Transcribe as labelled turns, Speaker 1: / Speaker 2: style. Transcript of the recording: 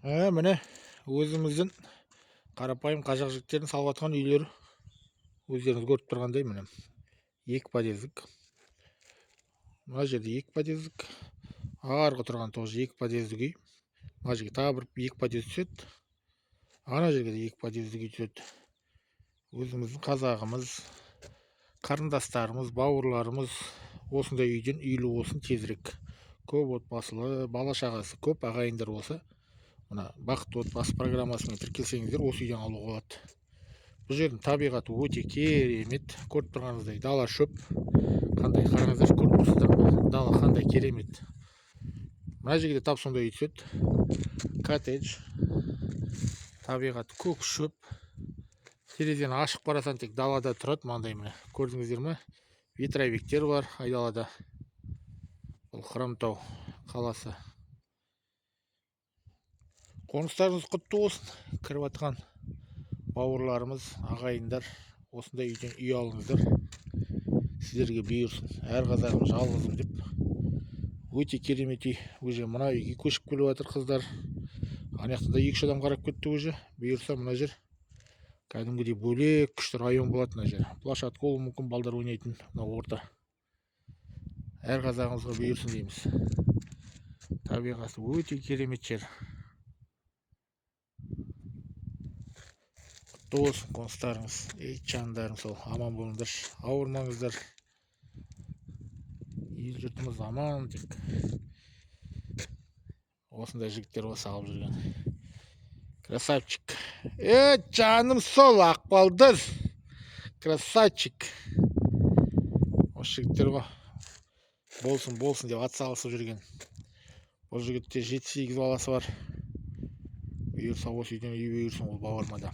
Speaker 1: Міне өзіміздің қарапайым қазақ жігіттерінің салып жатқан үйлері өздеріңіз көріп тұрғандай міне екі подъездік. Мына жерде екі подъездік, арғы тұрған тоже екі подъездік үй. Мына жерге тағы бір екі подъезд түседі. Ана жерге де екі подъездік үй түседі. Өзіміздің қазағымыз, қарындастарымыз, бауырларымыз осындай үйден үйлі болсын тезірек. Көп отбасылы, бала шағасы көп ағайындар болса, мына бақытты отбасы программасымен тіркелсеңіздер осы үйден алуға болады. Бұл жердің табиғаты өте керемет. Көріп тұрғаныңыздай дала шөп. Қандай қараңыздар, көріп тұрсыздар ма? Дала қандай керемет. Мына жерге де тап сондай үй түседі. Коттедж. Табиғаты көк шөп. Терезені ашық қарасаң тек далада тұрады. Мынандай міне. Көрдіңіздер ме? Ветровиктер бар айдалада. Бұл Хромтау қаласы. Қоныстарыңыз құтты болсын. Кіріп жатқан бауырларымыз, ағайындар, осындай үйден үй алыңыздар. Сіздерге бұйырсын. Әр қазағым жалғызым деп. Өте керемет үй. Уже мына үйге көшіп келіп жатыр қыздар. Ана жақта да 2-3 адам қарап кетті уже. Бұйырса мына жер кәдімгідей бөлек күшті район болады мына жер. Площадка болуы мүмкін, балдар ойнайтын мына орта. Әр қазағымызға бұйырсын дейміз. Табиғаты өте керемет жер. Құтты болсын қоныстарыңыз, жандарым сол, аман болыңдар, ауырмаңыздар. Ел жұртымыз аман тек. Осындай жігіттер осы алып жүрген. Красавчик. Жаным сол ақбалдыз. Красавчик. Осы жігіттер болсын деп атсалысып жүрген. Бұл жігітте 7-8 баласы бар. Бұйырса осы үйден үй бұйырсын ол бауырмада.